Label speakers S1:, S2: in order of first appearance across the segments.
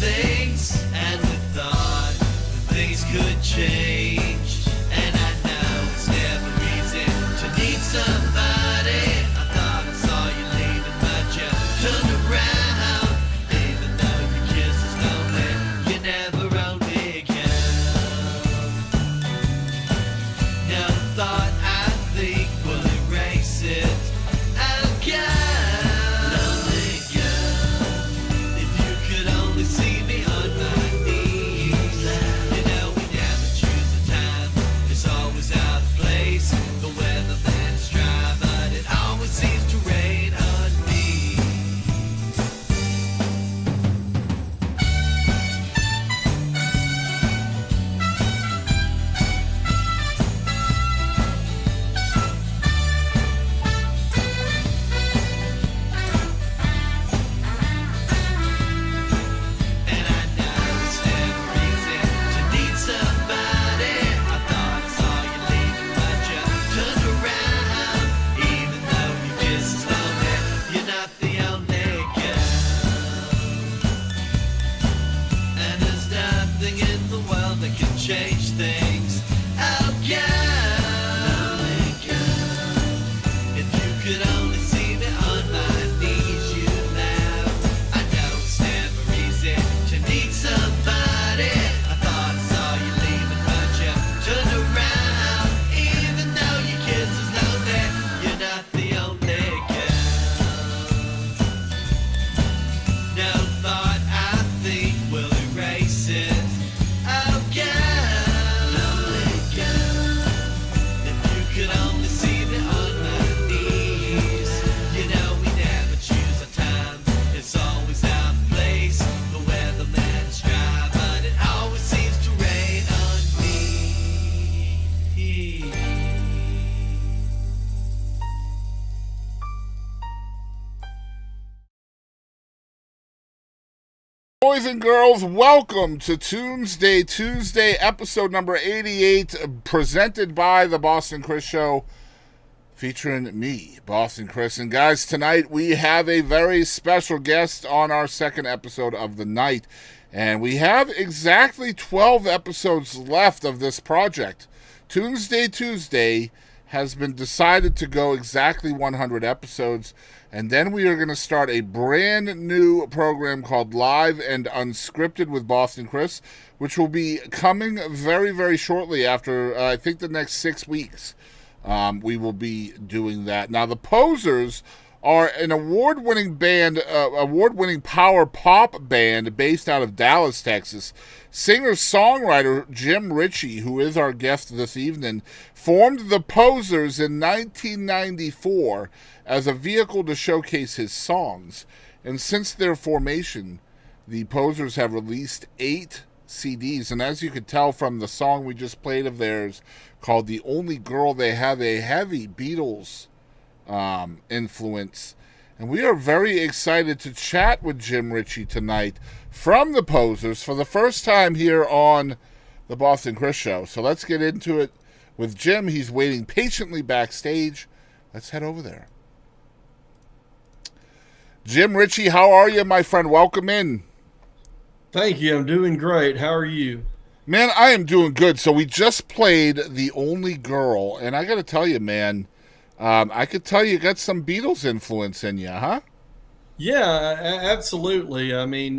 S1: things, and we thought that things could change. And I know it's never easy to need somebody. I thought I saw you leaving, but you turned around. Even though your kiss is lonely, you never only count. Now the thought I think will erase it. Oh God, lonely girl, if you could only see me on my knees. You know we never choose the time, it's always out of place. The weatherman's dry, but it always seems to rain on me. And I know it's never easy to need somebody. I thought I saw you leaving, but you turned around. Even though your kiss is lonely, you're not the only girl. And there's nothing in the world that can change things. Oh girl, lonely girl, if you could only see me on my knees, you know. I know it's never easy to need somebody. I thought I saw you leaving, but you turned around. Even though your kiss is lonely, you're not the only girl. No thought I think will erase it. Oh girl, lonely girl, if you could only see me on my knees. You know we never choose a time, it's always out of place. The weatherman's dry, but it always seems to rain on me.
S2: Boys and girls, welcome to Tunesday Tuesday, episode number 88, presented by the Boston Chris Show, featuring me, Boston Chris. And guys, tonight we have a very special guest on our second episode of the night. And we have exactly 12 episodes left of this project. Tunesday Tuesday has been decided to go exactly 100 episodes. And then we are going to start a brand new program called Live and Unscripted with Boston Chris, which will be coming very, very shortly after, I think, the next 6 weeks. We will be doing that. Now, the PoZers are an award-winning band, award-winning power pop band based out of Dallas, Texas. Singer-songwriter Jim Richey, who is our guest this evening, formed the PoZers in 1994 as a vehicle to showcase his songs. And since their formation, the PoZers have released 8 CDs. And as you could tell from the song we just played of theirs called The Only Girl, they have a heavy Beatles influence. And we are very excited to chat with Jim Richey tonight from the PoZers for the first time here on the Boston Chris Show. So let's get into it with Jim. He's waiting patiently backstage. Let's head over there. Jim Richey, how are you, my friend? Welcome in.
S3: Thank you. I'm doing great. How are you?
S2: Man, I am doing good. So we just played The Only Girl, and I got to tell you, man, I could tell you got some Beatles influence in you, huh?
S3: Yeah, absolutely. I mean,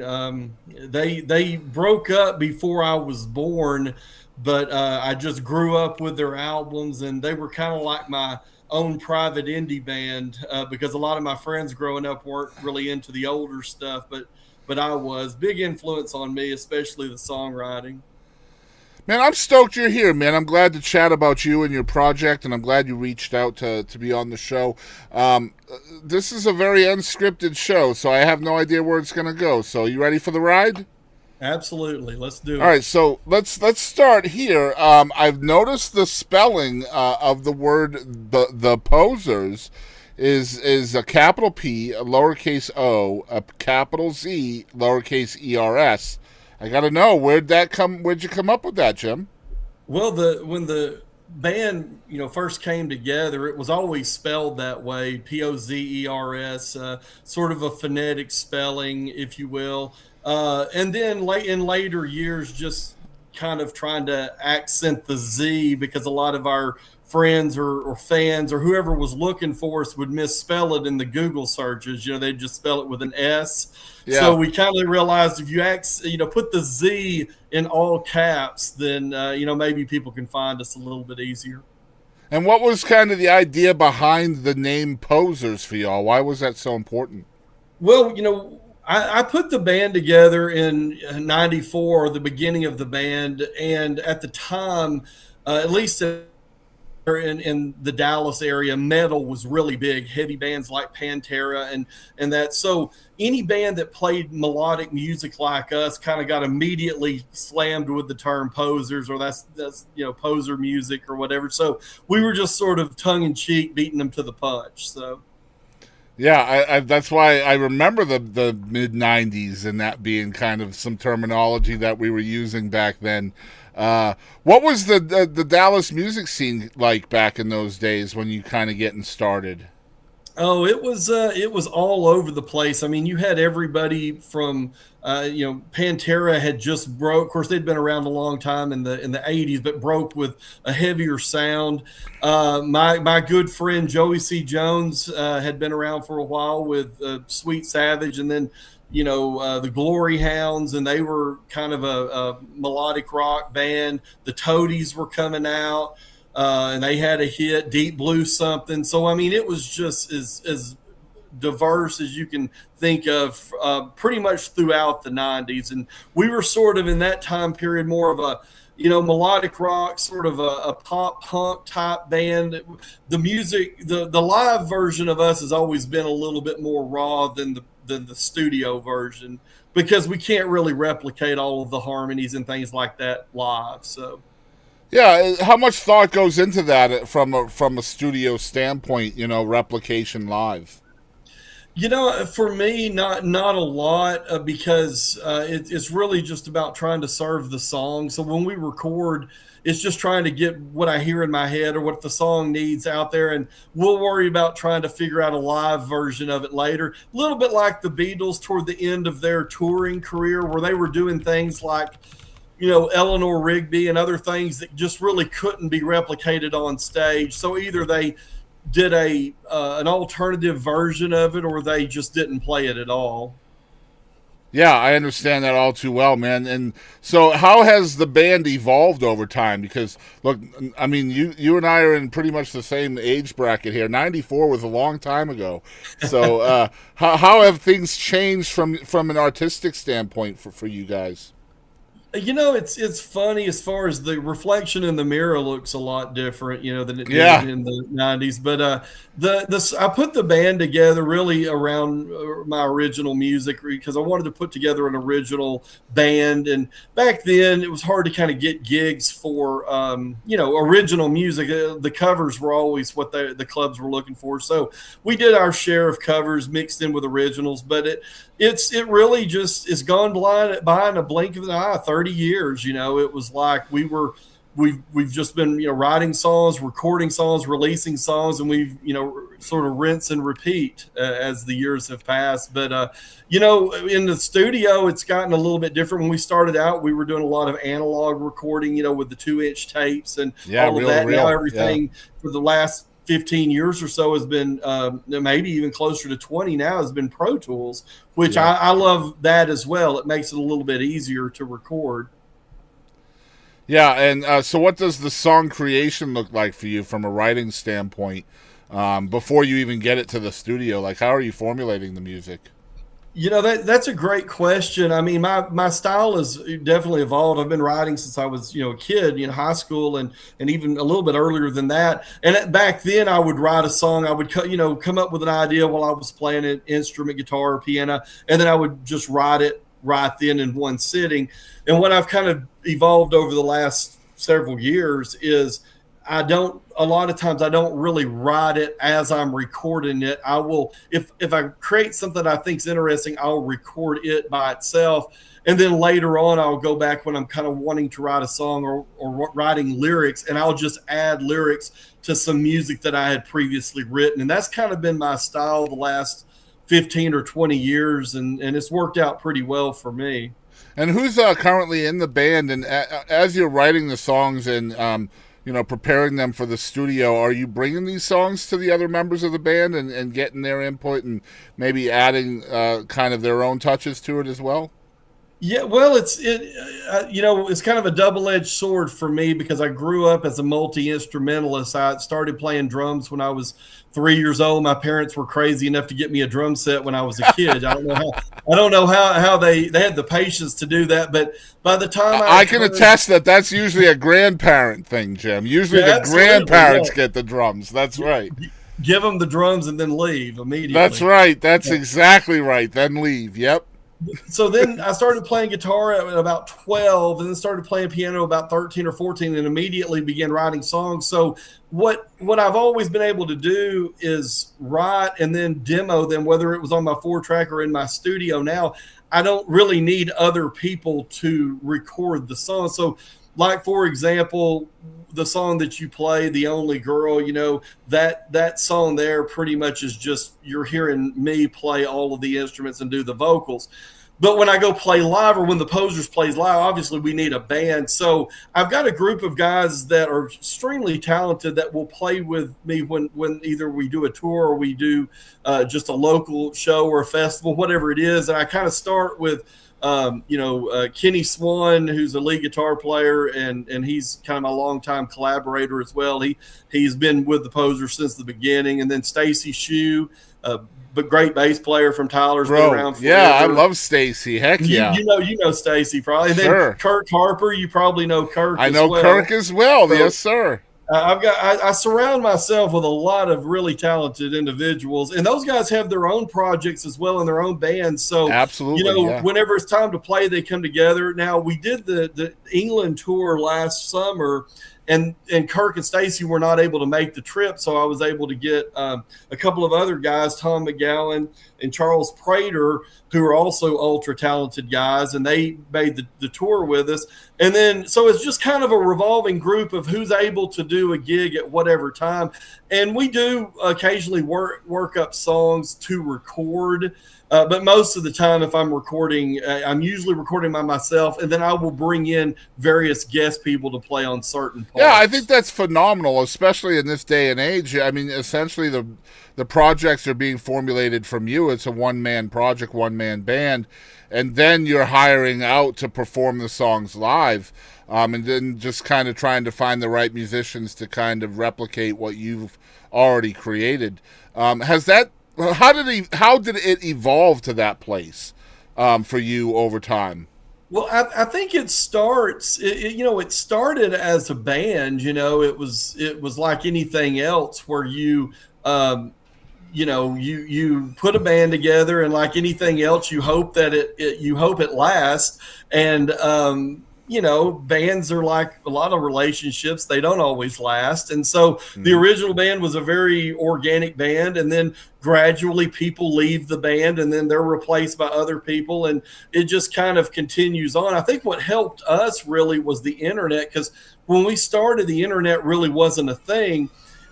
S3: they broke up before I was born, but I just grew up with their albums, and they were kind of like my own private indie band because a lot of my friends growing up weren't really into the older stuff, but I was. Big influence on me, especially the songwriting.
S2: Man, I'm stoked you're here, man. I'm glad to chat about you and your project, and I'm glad you reached out to be on the show. This is a very unscripted show, so I have no idea where it's going to go. So you ready for the ride?
S3: Absolutely. Let's do it.
S2: All right, so let's start here. I've noticed the spelling of the word the PoZers is a capital P, a lowercase o, a capital Z, lowercase ERS. I got to know, where'd you come up with that, Jim?
S3: Well, when the band, first came together, it was always spelled that way, POZERS, sort of a phonetic spelling, if you will. And then late in later years, just kind of trying to accent the Z because a lot of our friends or fans or whoever was looking for us would misspell it in the Google searches. They'd just spell it with an S. So
S2: Yeah.
S3: we kind of realized if you put the Z in all caps, then maybe people can find us a little bit easier.
S2: And what was kind of the idea behind the name PoZers for y'all? Why was that so important?
S3: Well, I put the band together in '94, the beginning of the band, and at the time, at least in the Dallas area, metal was really big. Heavy bands like Pantera and that. So any band that played melodic music like us kind of got immediately slammed with the term posers, or that's poser music or whatever. So we were just sort of tongue in cheek beating them to the punch. So.
S2: Yeah, that's why I remember the mid '90s and that being kind of some terminology that we were using back then. What was the Dallas music scene like back in those days when you kind of getting started?
S3: Oh, it was all over the place. I mean, you had everybody from Pantera had just broke. Of course, they'd been around a long time in the '80s, but broke with a heavier sound. My good friend Joey C. Jones had been around for a while with Sweet Savage, and then the Glory Hounds, and they were kind of a melodic rock band. The Toadies were coming out. And they had a hit, Deep Blue something. So, I mean, it was just as diverse as you can think of pretty much throughout the '90s. And we were sort of in that time period more of a, melodic rock, sort of a pop punk type band. The music, the live version of us has always been a little bit more raw than the studio version because we can't really replicate all of the harmonies and things like that live. So.
S2: Yeah, how much thought goes into that from a studio standpoint? Replication live.
S3: For me, not a lot because it's really just about trying to serve the song. So when we record, it's just trying to get what I hear in my head or what the song needs out there, and we'll worry about trying to figure out a live version of it later. A little bit like the Beatles toward the end of their touring career, where they were doing things like Eleanor Rigby and other things that just really couldn't be replicated on stage. So either they did an alternative version of it, or they just didn't play it at all.
S2: Yeah, I understand that all too well, man. And so, how has the band evolved over time? Because look, I mean, you and I are in pretty much the same age bracket here. '94 was a long time ago. So, how have things changed from an artistic standpoint for you guys?
S3: It's funny as far as the reflection in the mirror looks a lot different, than it
S2: Yeah.
S3: did in the '90s. But I put the band together really around my original music because I wanted to put together an original band. And back then, it was hard to kind of get gigs for original music. The covers were always what the clubs were looking for. So we did our share of covers mixed in with originals. But it really just is gone by in a blink of an eye. 30 years, it was like we've just been writing songs, recording songs, releasing songs, and we've sort of rinse and repeat as the years have passed. But in the studio, it's gotten a little bit different. When we started out, we were doing a lot of analog recording, with the 2-inch tapes and all of that. Now everything for the last 15 years or so has been maybe even closer to 20 now has been Pro Tools, which I love that as well. It makes it a little bit easier to record.
S2: Yeah, and so what does the song creation look like for you from a writing standpoint before you even get it to the studio? Like, how are you formulating the music?
S3: That's a great question. I mean, my style has definitely evolved. I've been writing since I was, a kid, high school and even a little bit earlier than that. And back then I would write a song. I would, come up with an idea while I was playing an instrument, guitar or piano, and then I would just write it right then in one sitting. And what I've kind of evolved over the last several years is a lot of times I don't really write it as I'm recording it. I will, if I create something I think is interesting, I'll record it by itself. And then later on, I'll go back when I'm kind of wanting to write a song or writing lyrics, and I'll just add lyrics to some music that I had previously written. And that's kind of been my style the last 15 or 20 years, and it's worked out pretty well for me.
S2: And who's currently in the band? And as you're writing the songs and preparing them for the studio, are you bringing these songs to the other members of the band and getting their input and maybe adding kind of their own touches to it as well?
S3: Yeah, well, it's kind of a double-edged sword for me because I grew up as a multi-instrumentalist. I started playing drums when I was 3 years old. My parents were crazy enough to get me a drum set when I was a kid. I don't know how they had the patience to do that, but by the time
S2: I can attest that that's usually a grandparent thing, Jim. Usually the grandparents get the drums. That's right.
S3: Give them the drums and then leave immediately.
S2: That's right. That's exactly right. Then leave. Yep.
S3: So then I started playing guitar at about 12 and then started playing piano about 13 or 14 and immediately began writing songs. So what I've always been able to do is write and then demo them, whether it was on my 4-track or in my studio. Now, I don't really need other people to record the song. So like, for example, the song that you play, The Only Girl, that song there pretty much is just you're hearing me play all of the instruments and do the vocals. But when I go play live or when the PoZers plays live, obviously we need a band. So I've got a group of guys that are extremely talented that will play with me when either we do a tour or we do just a local show or a festival, whatever it is. And I kind of start with Kenny Swan, who's a lead guitar player, and he's kind of my longtime collaborator as well. He's been with the PoZers since the beginning. And then Stacy Shue, but great bass player from Tyler's been around forever.
S2: Yeah, I love Stacy. Heck yeah.
S3: You know Stacy probably. And
S2: sure.
S3: Then Kirk Harper, you probably know Kirk
S2: I know Kirk as well. So, yes, sir.
S3: I surround myself with a lot of really talented individuals, and those guys have their own projects as well in their own bands. So
S2: absolutely,
S3: whenever it's time to play, they come together. Now we did the England tour last summer, and Kirk and Stacy were not able to make the trip, so I was able to get a couple of other guys, Tom McGowan and Charles Prater, who are also ultra talented guys, and they made the tour with us. And then so it's just kind of a revolving group of who's able to do a gig at whatever time. And we do occasionally work up songs to record. But most of the time, if I'm recording, I'm usually recording by myself, and then I will bring in various guest people to play on certain parts.
S2: Yeah, I think that's phenomenal, especially in this day and age. I mean, essentially the projects are being formulated from you. It's a one-man project, one-man band, and then you're hiring out to perform the songs live, and then just kind of trying to find the right musicians to kind of replicate what you've already created. How did it evolve to that place for you over time?
S3: Well, I think it starts. It started as a band. It was like anything else where you put a band together, and like anything else, you hope that it lasts. And bands are like a lot of relationships. They don't always last. And so the original band was a very organic band, and then gradually people leave the band and then they're replaced by other people, and it just kind of continues on. I think what helped us really was the internet, because when we started, the internet really wasn't a thing,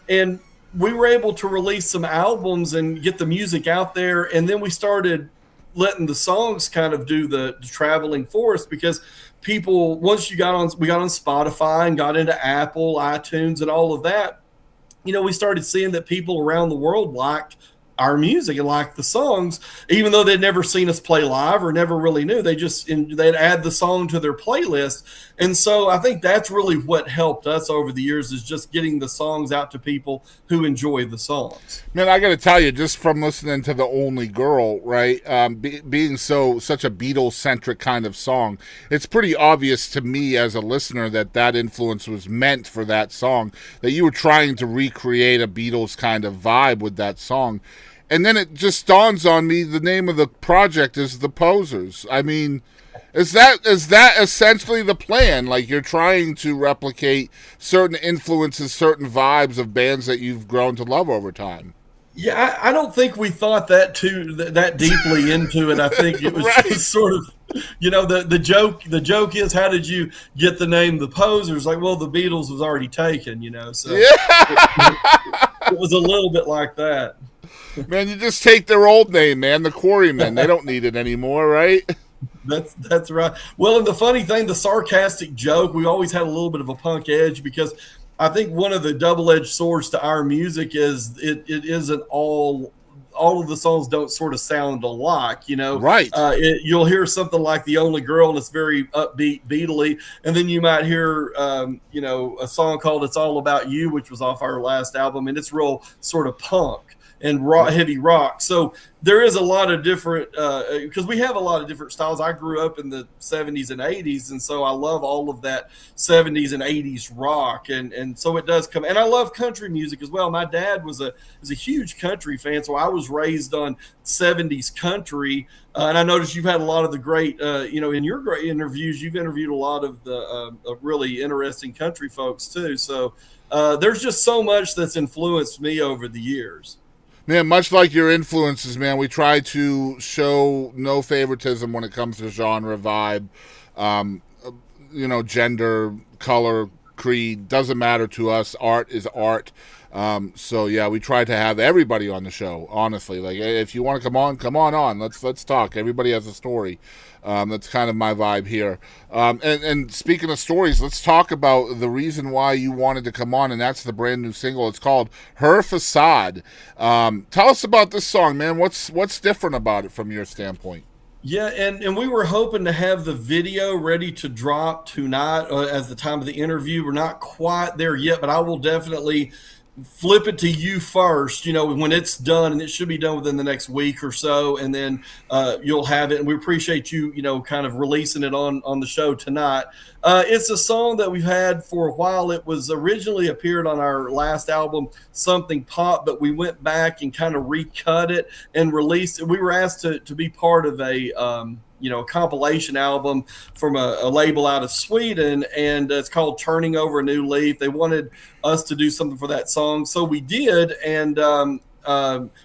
S3: and we were able to release some albums and get the music out there, and then we started letting the songs kind of do the traveling for us, because people, once we got on Spotify and got into Apple, iTunes, and all of that, we started seeing that people around the world liked our music and liked the songs, even though they'd never seen us play live or never really knew. They'd add the song to their playlist. And so I think that's really what helped us over the years, is just getting the songs out to people who enjoy the songs.
S2: Man, I got to tell you, just from listening to The Only Girl, right, being such a Beatles-centric kind of song, it's pretty obvious to me as a listener that influence was meant for that song, that you were trying to recreate a Beatles kind of vibe with that song. And then it just dawns on me, the name of the project is the PoZers. I mean, is that essentially the plan? Like, you're trying to replicate certain influences, certain vibes of bands that you've grown to love over time?
S3: Yeah, I don't think we thought that deeply into it. I think it was
S2: right.
S3: just sort of The joke is, how did you get the name the PoZers? Like, well, the Beatles was already taken, so
S2: Yeah.
S3: it was a little bit like that.
S2: Man, you just take their old name, man, the Quarrymen. They don't need it anymore, right?
S3: That's right. Well, and the funny thing, the sarcastic joke, we always had a little bit of a punk edge, because I think one of the double-edged swords to our music is it isn't all of the songs don't sort of sound alike.
S2: Right.
S3: You'll hear something like "The Only Girl" and it's very upbeat, beatly, and then you might hear a song called "It's All About You," which was off our last album, and it's real sort of punk and rock, heavy rock. So there is a lot of different, because we have a lot of different styles. I grew up in the 70s and 80s, and so I love all of that 70s and 80s rock, and so it does come. And I love country music as well. My dad was a huge country fan, so I was raised on 70s country. And I noticed you've had a lot of the great, in your great interviews, you've interviewed a lot of the really interesting country folks too. So there's just so much that's influenced me over the years.
S2: Man, much like your influences, man, we try to show no favoritism when it comes to genre, vibe, gender, color, creed. Doesn't matter to us. Art is art. So yeah, we try to have everybody on the show. Honestly, like, if you want to come on. Let's talk. Everybody has a story. That's kind of my vibe here. And speaking of stories, let's talk about the reason why you wanted to come on, and that's the brand new single. It's called "Her Facade." Tell us about this song, man. What's different about it from your standpoint?
S3: Yeah, and we were hoping to have the video ready to drop tonight as the time of the interview. We're not quite there yet, but I will definitely flip it to you first, when it's done, and it should be done within the next week or so, and then you'll have it. And we appreciate you, kind of releasing it on the show tonight. It's a song that we've had for a while. It was originally appeared on our last album, Something Pop, but we went back and kind of recut it and released it. We were asked to be part of a compilation album from a label out of Sweden, and it's called Turning Over a New Leaf. They wanted us to do something for that song, so we did, and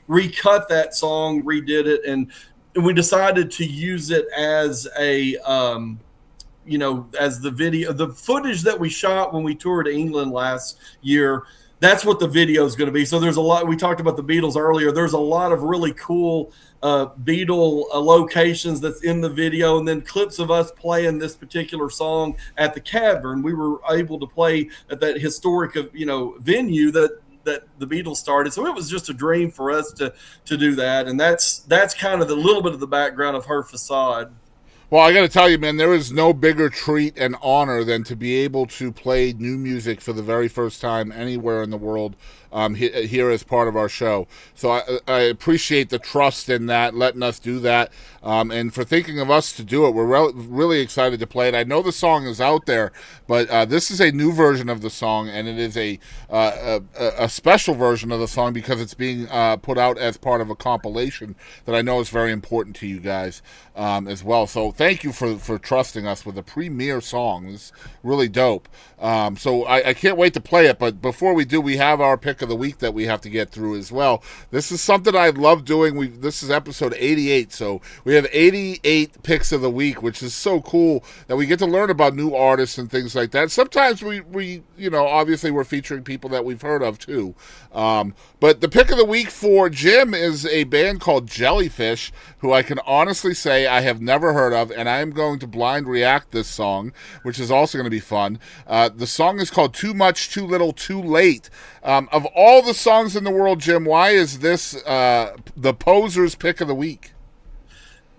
S3: recut that song, redid it, and we decided to use it as a as the video, the footage that we shot when we toured England last year. That's what the video is going to be. So there's a lot. We talked about the Beatles earlier. There's a lot of really cool Beatle locations that's in the video, and then clips of us playing this particular song at the Cavern. We were able to play at that historic venue that the Beatles started. So it was just a dream for us to do that. And that's kind of the little bit of the background of Her Facade.
S2: Well, I got to tell you, man, there is no bigger treat and honor than to be able to play new music for the very first time anywhere in the world here as part of our show. So I appreciate the trust in that, letting us do that, and for thinking of us to do it. We're really excited to play it. I know the song is out there, but this is a new version of the song, and it is a special version of the song because it's being put out as part of a compilation that I know is very important to you guys as well. So thank you for trusting us with a premiere song. It's really dope. So I can't wait to play it, but before we do, we have our pick of the week that we have to get through as well. This is something I love doing. This is episode 88, so we have 88 picks of the week, which is so cool that we get to learn about new artists and things like that. Sometimes we obviously we're featuring people that we've heard of too. But the pick of the week for Jim is a band called Jellyfish, who I can honestly say I have never heard of, and I am going to blind react this song, which is also going to be fun. The song is called Too Much, Too Little, Too Late. Of all the songs in the world, Jim, why is this the PoZers pick of the week?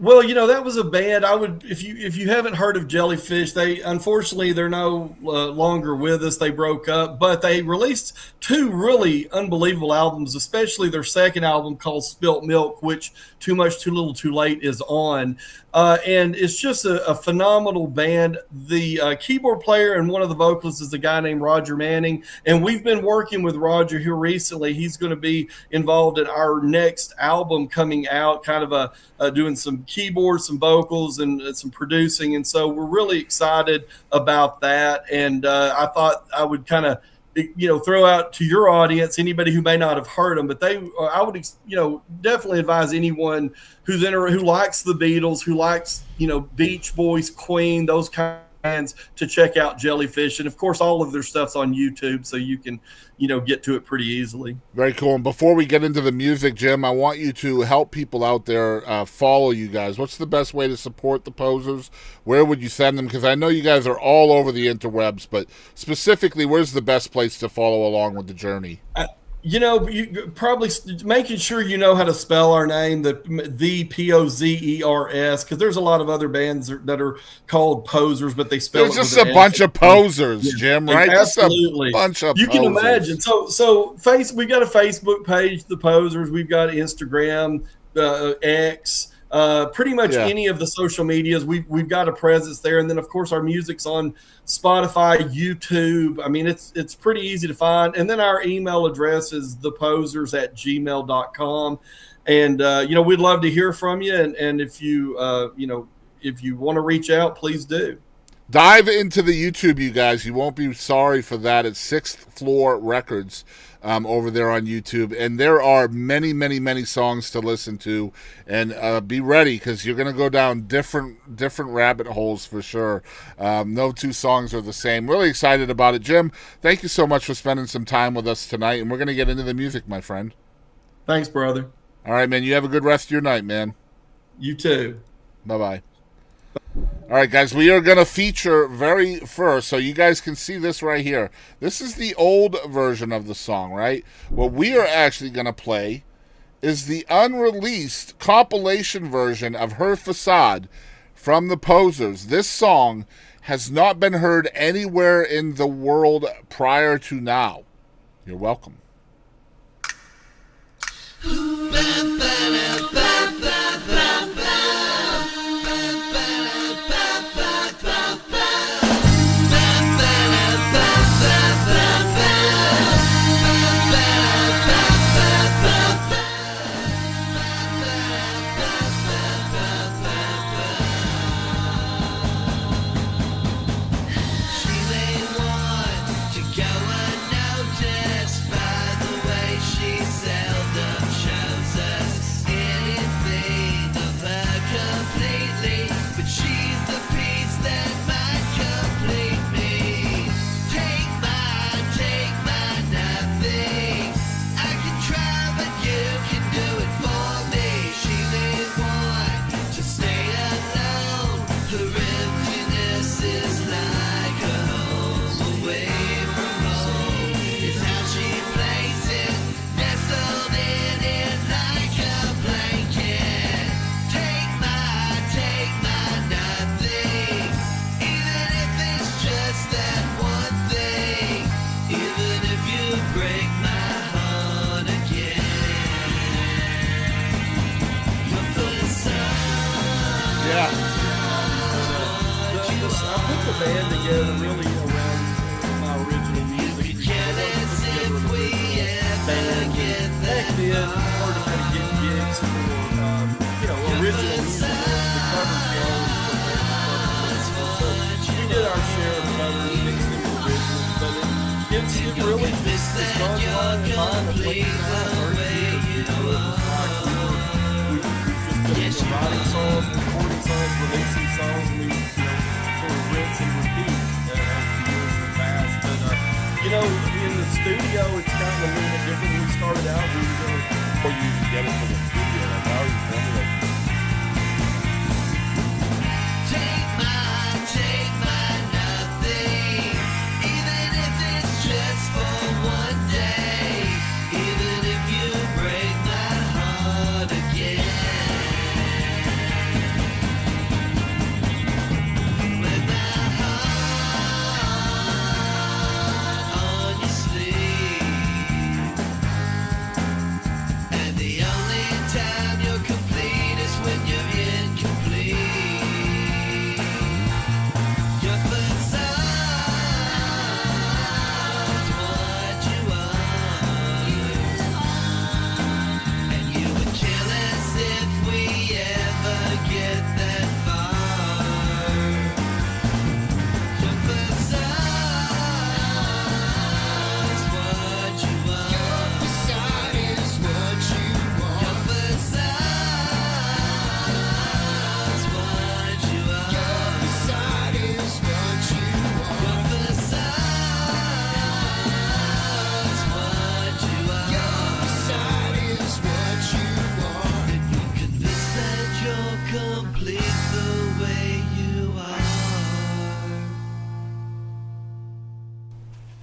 S3: Well, that was a band. I would, if you haven't heard of Jellyfish, unfortunately they're no longer with us. They broke up, but they released two really unbelievable albums, especially their second album called Spilt Milk, which Too Much, Too Little, Too Late is on. And it's just a phenomenal band. The keyboard player and one of the vocalists is a guy named Roger Manning, and we've been working with Roger here recently. He's going to be involved in our next album coming out, kind of doing some keyboards, some vocals, and some producing. And so we're really excited about that. And I thought I would kind of throw out to your audience, anybody who may not have heard them, but I would, definitely advise anyone who likes the Beatles, who likes, Beach Boys, Queen, those kinds, to check out Jellyfish. And of course, all of their stuff's on YouTube, so you can, get to it pretty easily.
S2: Very cool. And before we get into the music, Jim, I want you to help people out there follow you guys. What's the best way to support the PoZers? Where would you send them? Because I know you guys are all over the interwebs, but specifically, where's the best place to follow along with the journey?
S3: You probably making sure you know how to spell our name, the POZERS, because there's a lot of other bands that are called PoZers, but they spell
S2: There's
S3: it
S2: just
S3: with
S2: a
S3: an
S2: bunch
S3: S.
S2: of posers, Jim, right?
S3: Absolutely.
S2: Just a bunch of
S3: you
S2: posers.
S3: can imagine. So we've got a Facebook page, the PoZers. We've got Instagram, X. Pretty much any of the social medias, we've got a presence there, and then of course our music's on Spotify, YouTube. I mean, it's pretty easy to find. And then our email address is thepozers@gmail.com. And we'd love to hear from you. And if you if you want to reach out, please do.
S2: Dive into the YouTube, you guys. You won't be sorry for that. It's Sixth Floor Records over there on YouTube. And there are many, many, many songs to listen to. And be ready, because you're going to go down different rabbit holes for sure. No two songs are the same. Really excited about it. Jim, thank you so much for spending some time with us tonight. And we're going to get into the music, my friend.
S3: Thanks, brother.
S2: All right, man. You have a good rest of your night, man.
S3: You too.
S2: Bye-bye. All right, guys, we are going to feature very first, so you guys can see this right here. This is the old version of the song, right? What we are actually going to play is the unreleased compilation version of Her Facade from the PoZers. This song has not been heard anywhere in the world prior to now. You're welcome.
S3: Band together really around my original music. Band. Back then, it's hard to kind of get gigs for original music. The covers were always the so we did our share of covers, mixing with originals, but it really just gone on and on and played out 30 years. It was like we just been writing songs, recording songs, releasing songs, and we rinse and repeat as the years have passed. But in the studio, it's gotten a little bit different. When we started out, we were going to, before you even get into the studio, like how are you formulating?
S1: Take my nothing, even if it's just for one day, even if you break my heart again. Time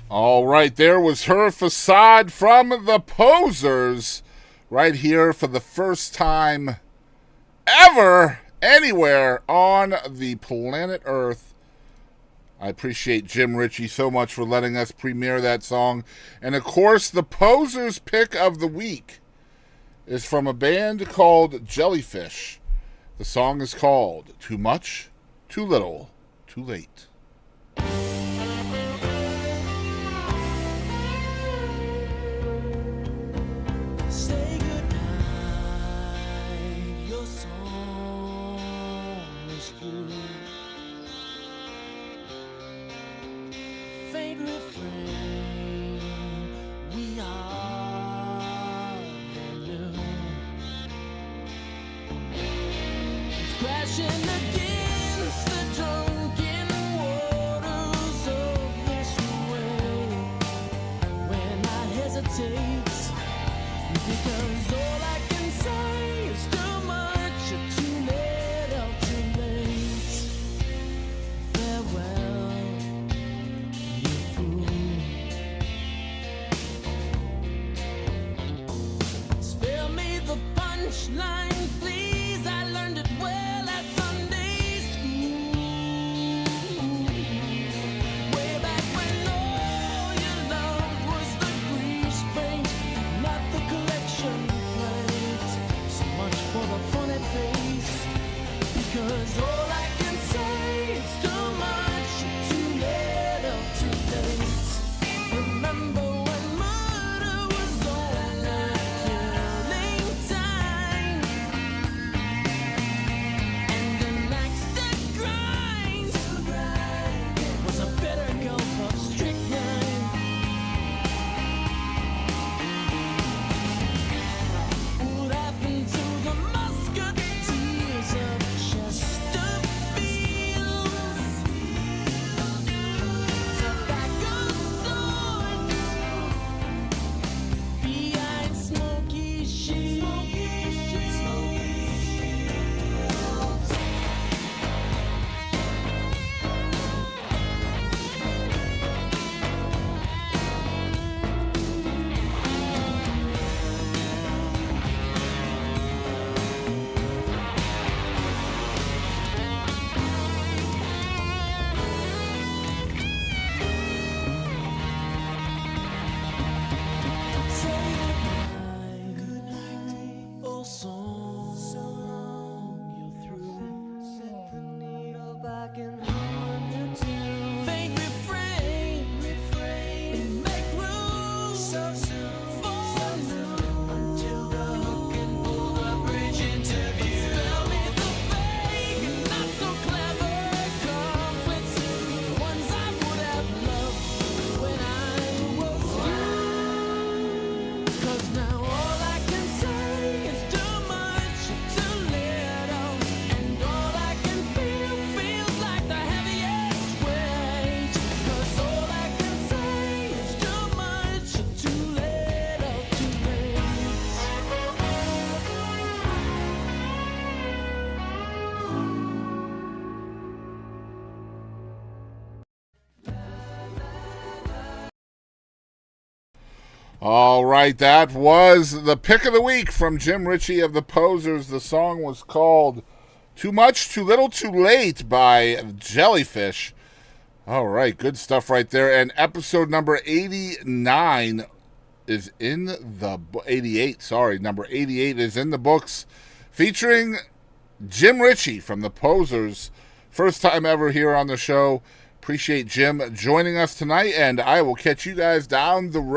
S2: All right, there was Her Facade from the PoZers right here for the first time ever anywhere on the planet Earth. I appreciate Jim Richey so much for letting us premiere that song. And of course, the PoZers pick of the week is from a band called Jellyfish. The song is called Too Much, Too Little, Too Late.
S1: Say goodnight, your song is through. Faint refrain, we are new. It's crashing against the drunken waters of this way. When I hesitate, because all I can say is too much, or too little, too late. Farewell, you fool. Spare me the punchline, please. I learned it well at Sunday school. Way back when all you loved was the grease paint, not the collection plate. So much for the funny face, because all I can say is too much, too little, too late. Remember when murder was only killing time, and an axe that grinds was a bitter gulp of strychnine. What happened to the musketeers of Chesterfield? Tobacco swords behind smoky shields. Say goodnight, oh song, you're through. Set the needle back and hum a new tune. Faint refrain, make room so soon for noon, until the hook and pull bridge interview. Spell me the fake and not so clever couplets, the ones I would have loved when I was young. 'Cause now all I can say is too much, too little, and all I can feel feels like the heaviest weight. 'Cause all I can say is too much, too little, too late.
S2: All right, that was the pick of the week from Jim Richey of the PoZers. The song was called Too Much, Too Little, Too Late by Jellyfish. All right, good stuff right there. And episode number 89 is in the 88. Sorry, number 88 is in the books, featuring Jim Richey from the PoZers. First time ever here on the show. Appreciate Jim joining us tonight, and I will catch you guys down the road.